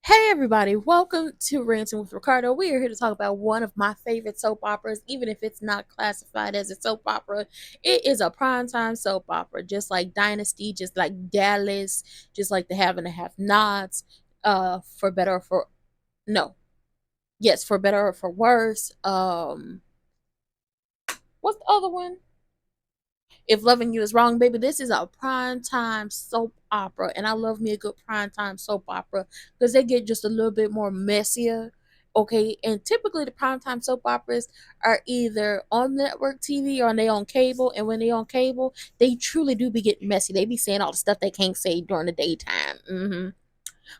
Hey everybody, welcome to Ranting with Ricardo. We are here to talk about one of my favorite soap operas, even if it's not classified as a soap opera. It is a primetime soap opera, just like Dynasty, just like Dallas, just like The Have and the Have Nots, for better or for no. Yes, for better or for worse. What's the other one? If Loving You Is Wrong, baby, this is a primetime soap opera, and I love me a good primetime soap opera because they get just a little bit more messier. Okay, and typically the primetime soap operas are either on network TV or they on cable. And when they on cable, they truly do be getting messy. They be saying all the stuff they can't say during the daytime.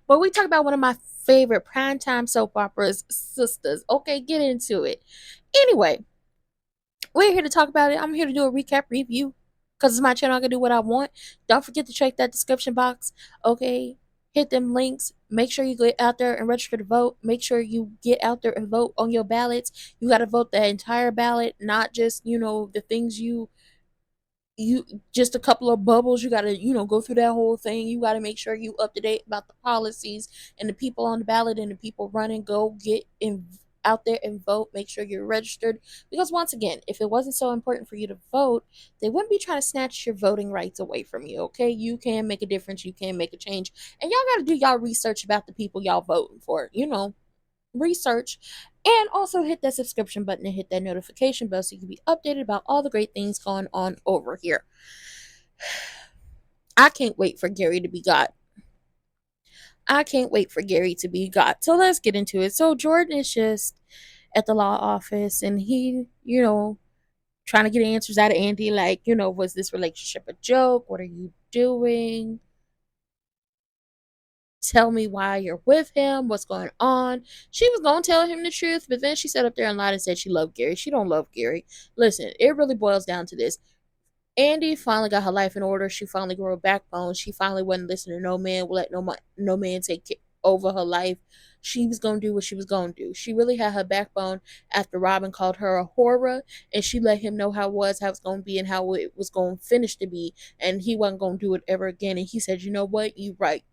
But we talk about one of my favorite primetime soap operas, Sistas. Okay, get into it. Anyway, we're here to talk about it. I'm here to do a recap review because it's my channel. I can do what I want. Don't forget to check that description box. Okay, hit them links. Make sure you get out there and register to vote. Make sure you get out there and vote on your ballots. You got to vote the entire ballot, not just the things you just a couple of bubbles. You got to go through that whole thing. You got to make sure you up to date about the policies and the people on the ballot and the people running. Go get in out there and vote. Make sure you're registered, because once again, if it wasn't so important for you to vote, they wouldn't be trying to snatch your voting rights away from you. Okay, you can make a difference, you can make a change, and y'all got to do y'all research about the people y'all voting for. Research, and also hit that subscription button and hit that notification bell so you can be updated about all the great things going on over here. I can't wait for Gary to be got. I can't wait for Gary to be got. So let's get into it. So Jordan is just at the law office, and he, trying to get answers out of ANDI, like, was this relationship a joke? What are you doing? Tell me why you're with him. What's going on? She was gonna tell him the truth, but then she sat up there and lied and said she loved Gary. She don't love Gary. Listen, it really boils down to this. ANDI finally got her life in order. She finally grew a backbone. She finally wasn't listening to no man. Will let no man take over her life. She was gonna do what she was gonna do. She really had her backbone after Robin called her a horror, and she let him know how it was, how it's gonna be, and how it was gonna finish to be, and he wasn't gonna do it ever again. And he said, "You know what? You right."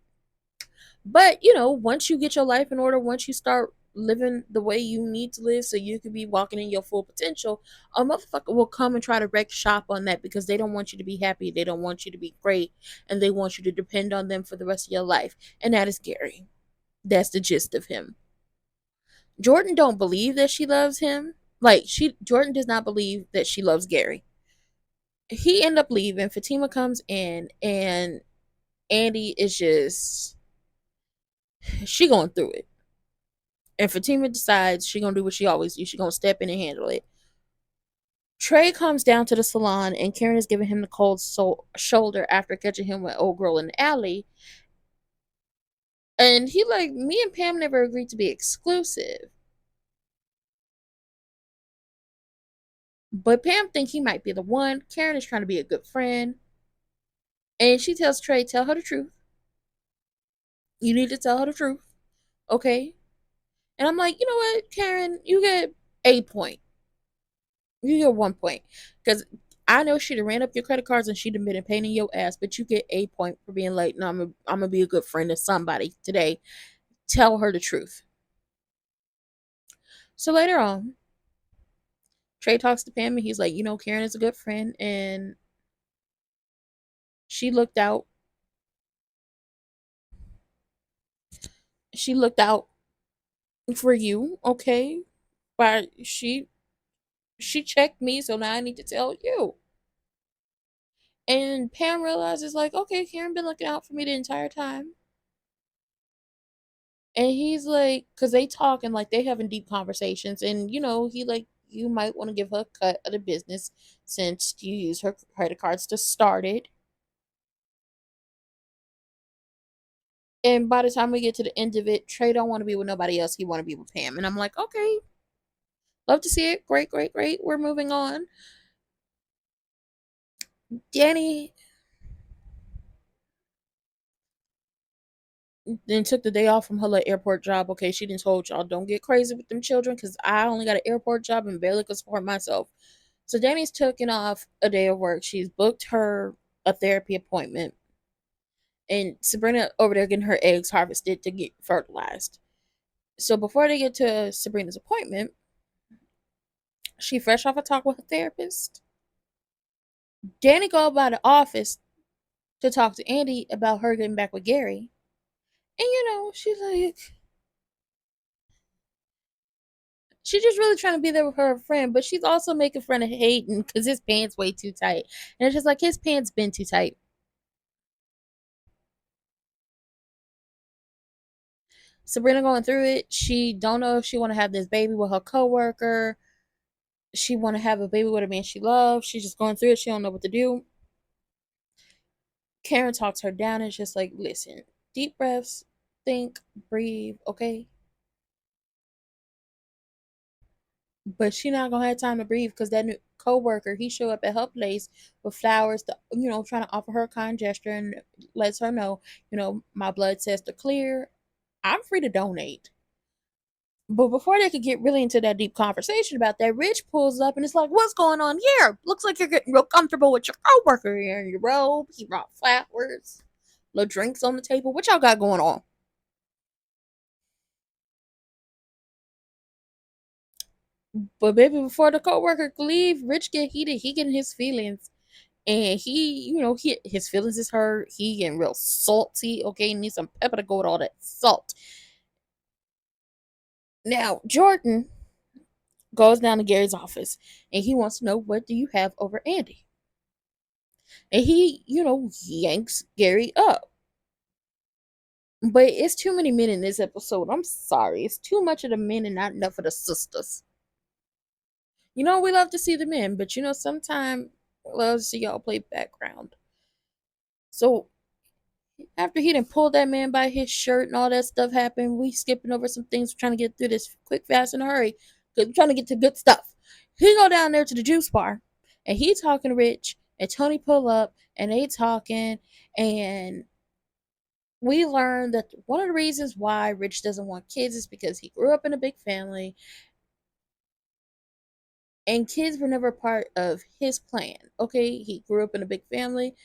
But once you get your life in order, once you start living the way you need to live so you can be walking in your full potential, a motherfucker will come and try to wreck shop on that, because they don't want you to be happy, they don't want you to be great, and they want you to depend on them for the rest of your life. And that is Gary. That's the gist of him. Jordan don't believe that she loves him. Jordan does not believe that she loves Gary. He end up leaving. Fatima comes in, and ANDI is just, she going through it. And Fatima decides she gonna do what she always do. She gonna step in and handle it. Trey comes down to the salon, and Karen is giving him the cold shoulder after catching him with old girl in the alley. And he like, me and Pam never agreed to be exclusive. But Pam think he might be the one. Karen is trying to be a good friend. And she tells Trey, tell her the truth. You need to tell her the truth. Okay? And I'm like, you know what, Karen, you get a point. You get 1 point. Because I know she'd have ran up your credit cards and she'd have been a pain in your ass, but you get a point for being like, no, I'm gonna be a good friend to somebody today. Tell her the truth. So later on, Trey talks to Pam and he's like, Karen is a good friend, and she looked out. She looked out for you, okay? But she checked me, so now I need to tell you. And Pam realizes, like, okay, Karen been looking out for me the entire time. And he's like, because they talk and like they having deep conversations, and he like, you might want to give her a cut of the business since you use her credit cards to start it. And by the time we get to the end of it, Trey don't want to be with nobody else. He want to be with Pam, and I'm like, okay, love to see it. Great, great, great. We're moving on. Danny then took the day off from her little airport job. Okay, she didn't told y'all, don't get crazy with them children, because I only got an airport job and barely could support myself. So Danny's taking off a day of work. She's booked her a therapy appointment. and Sabrina over there getting her eggs harvested to get fertilized. So before they get to Sabrina's appointment, she fresh off a talk with her therapist. Danny go by the office to talk to Andy about her getting back with Gary. And she's like, she's just really trying to be there with her friend, but she's also making fun of Hayden because his pants way too tight. And it's just like his pants been too tight. Sabrina going through it. She don't know if she want to have this baby with her coworker. She want to have a baby with a man she loves. She's just going through it. She don't know what to do. Karen talks her down and it's just like, listen, deep breaths, think, breathe, okay? But she not gonna have time to breathe because that new co-worker, he show up at her place with flowers to, trying to offer her a kind gesture and lets her know, my blood tests are clear. I'm free to donate. But before they could get really into that deep conversation about that, Rich pulls up and it's like, what's going on here? Looks like you're getting real comfortable with your coworker here in your robe. He brought flowers, little drinks on the table. What y'all got going on? But baby, before the coworker could leave, Rich get heated. He getting his feelings. And his feelings is hurt. He getting real salty. Okay, need some pepper to go with all that salt. Now, Jordan goes down to Gary's office and he wants to know, what do you have over Andy? And he, yanks Gary up. But it's too many men in this episode. I'm sorry. It's too much of the men and not enough of the sisters. We love to see the men, but sometimes love to see y'all play background. So after he done pulled that man by his shirt and all that stuff happened, we skipping over some things, trying to get through this quick, fast, in a hurry. Cause we're trying to get to good stuff. He go down there to the juice bar, and he talking to Rich, and Tony pull up, and they talking, and we learned that one of the reasons why Rich doesn't want kids is because he grew up in a big family and kids were never part of his plan. Okay, he grew up in a big family.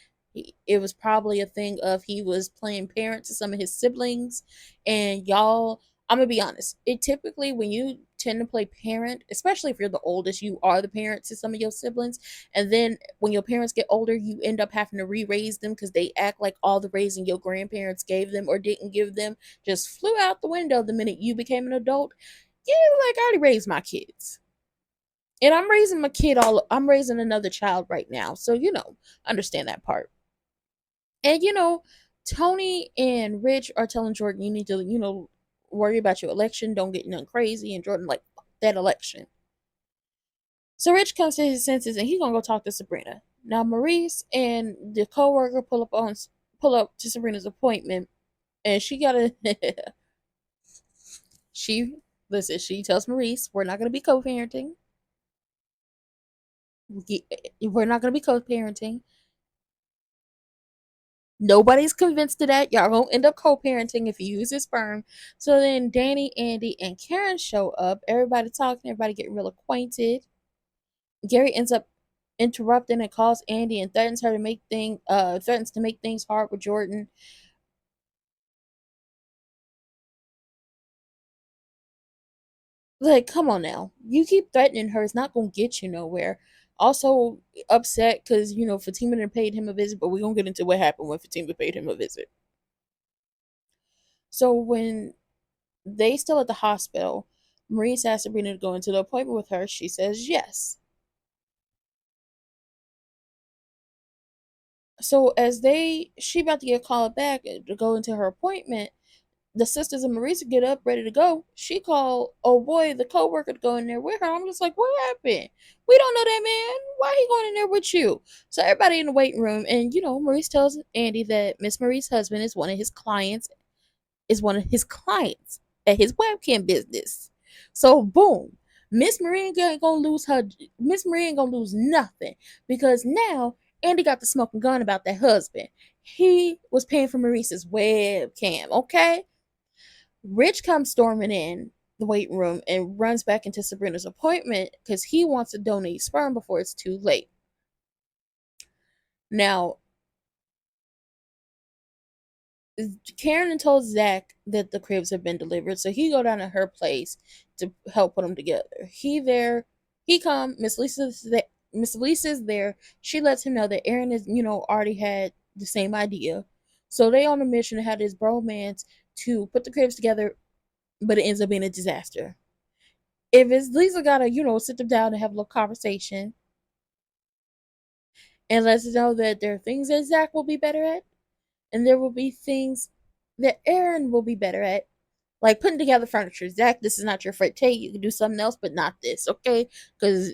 It was probably a thing of he was playing parent to some of his siblings, and y'all. I'm gonna be honest. It typically, when you tend to play parent, especially if you're the oldest, you are the parent to some of your siblings, and then when your parents get older, you end up having to re-raise them because they act like all the raising your grandparents gave them or didn't give them just flew out the window the minute you became an adult. Yeah, like I already raised my kids, and I'm raising another child right now, so understand that part. And Tony and Rich are telling Jordan, you need to worry about your election, don't get nothing crazy. And Jordan like, fuck that election. So Rich comes to his senses and he's gonna go talk to Sabrina. Now Maurice and the co-worker pull up to Sabrina's appointment, and she gotta she listen, she tells Maurice, we're not gonna be co-parenting. We're not gonna be co-parenting. Nobody's convinced of that. Y'all gonna end up co-parenting if you use his sperm. So then Danny, Andy, and Karen show up. Everybody talking, everybody getting real acquainted. Gary ends up interrupting and calls Andy and threatens to make things hard with Jordan. Like, come on now. You keep threatening her, it's not gonna get you nowhere. Also upset because Fatima done paid him a visit, but we're gonna get into what happened when Fatima paid him a visit. So when they still at the hospital, Maurice asks Sabrina to go into the appointment with her. She says yes. So as she about to get called back to go into her appointment, the sisters and Maurice get up ready to go. She called, oh boy, the co-worker to go in there with her. I'm just like, what happened? We don't know that man. Why he going in there with you? So everybody in the waiting room, and Maurice tells Andy that Miss Marie's husband is one of his clients at his webcam business. So boom, Miss Marie ain't gonna lose her. Miss Marie ain't gonna lose nothing because now Andy got the smoking gun about that husband. He was paying for Maurice's webcam. Okay, Rich comes storming in the waiting room and runs back into Sabrina's appointment because he wants to donate sperm before it's too late. Now Karen told Zach that the cribs have been delivered, so he go down to her place to help put them together. He come. Miss Lisa's there. She lets him know that Aaron is, already had the same idea. So they on a mission to have this bromance to put the cribs together, but it ends up being a disaster. If it's Lisa gotta, sit them down and have a little conversation and lets us know that there are things that Zach will be better at, and there will be things that Aaron will be better at. Like putting together furniture. Zach, this is not your forte. You can do something else, but not this, okay? Because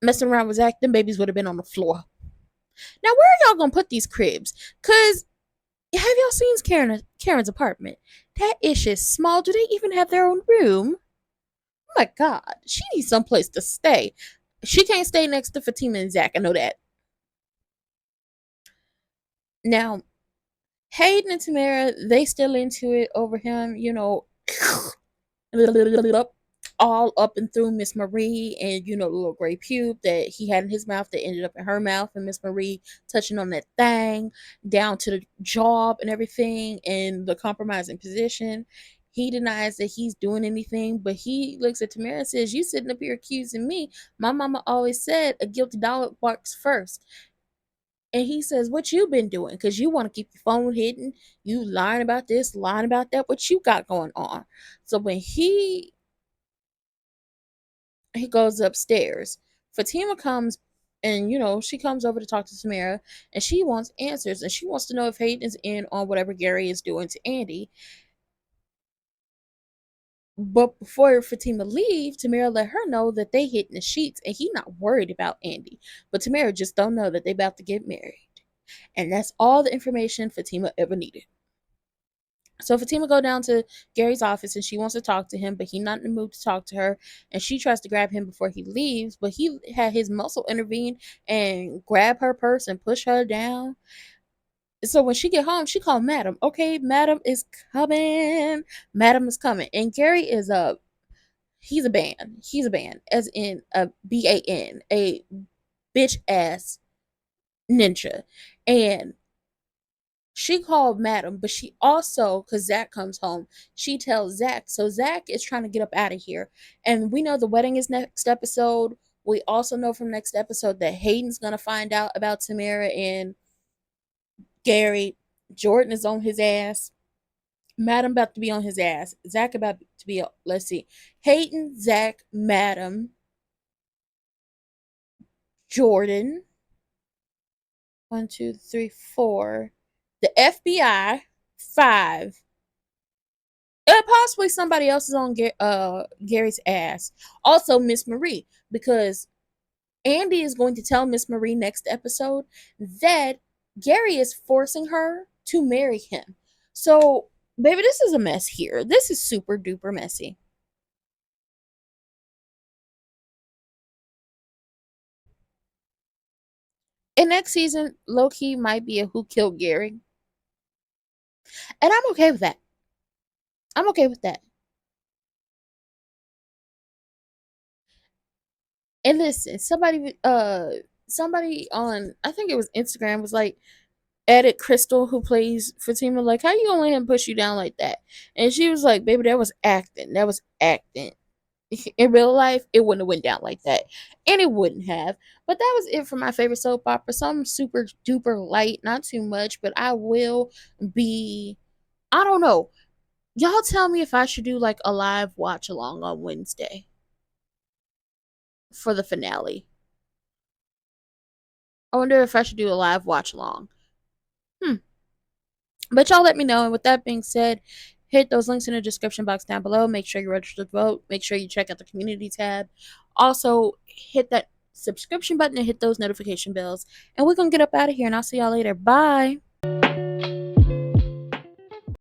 messing around with Zach, them babies would have been on the floor. Now, where are y'all gonna put these cribs? Cause have y'all seen Karen's apartment? That ish is small. Do they even have their own room? Oh my god, she needs someplace to stay. She can't stay next to Fatima and Zach. I know that. Now, Hayden and Tamara, they still into it over him, all up and through Miss Marie and the little gray pube that he had in his mouth that ended up in her mouth, and Miss Marie touching on that thing down to the job and everything and the compromising position. He denies that he's doing anything, but he looks at Tamara and says, "You sitting up here accusing me? My mama always said a guilty dog barks first." And he says, "What you been doing? Because you want to keep your phone hidden. You lying about this, lying about that. What you got going on?" So when he goes upstairs, Fatima comes and she comes over to talk to Samara, and she wants answers, and she wants to know if Hayden is in on whatever Gary is doing to Andy. But before Fatima leave, Tamara let her know that they hit in the sheets and he not worried about Andy. But Tamara just don't know that they about to get married. And that's all the information Fatima ever needed. So Fatima go down to Gary's office and she wants to talk to him, but he not in the mood to talk to her. And she tries to grab him before he leaves, but he had his muscle intervene and grab her purse and push her down. So when she get home, she called Madam. Okay, Madam is coming. Madam is coming. And Gary is he's a band. He's a band, as in a BAN, a bitch ass ninja. And she called Madam, but she also, because Zach comes home, she tells Zach. So Zach is trying to get up out of here. And we know the wedding is next episode. We also know from next episode that Hayden's going to find out about Tamara and Gary. Jordan is on his ass. Madam about to be on his ass. Zach about to be, let's see, Hayden, Zach, Madam, Jordan. 1, 2, 3, 4. The FBI, 5. Possibly somebody else is on Gary's ass. Also, Miss Marie, because Andy is going to tell Miss Marie next episode that Gary is forcing her to marry him. So, baby, this is a mess here. This is super duper messy. And next season, low-key might be a Who Killed Gary. And I'm okay with that. I'm okay with that. And listen, somebody on, I think it was Instagram, was like, edit Crystal, who plays Fatima, like, how you gonna let him push you down like that? And she was like, baby, that was acting. That was acting. In real life, it wouldn't have went down like that. And it wouldn't have. But that was it for my favorite soap opera. Some super duper light, not too much, but I will be, I don't know. Y'all tell me if I should do like a live watch along on Wednesday for the finale. I wonder if I should do a live watch along. But y'all let me know. And with that being said, hit those links in the description box down below. Make sure you register to vote. Make sure you check out the community tab. Also, hit that subscription button and hit those notification bells. And we're going to get up out of here. And I'll see y'all later. Bye.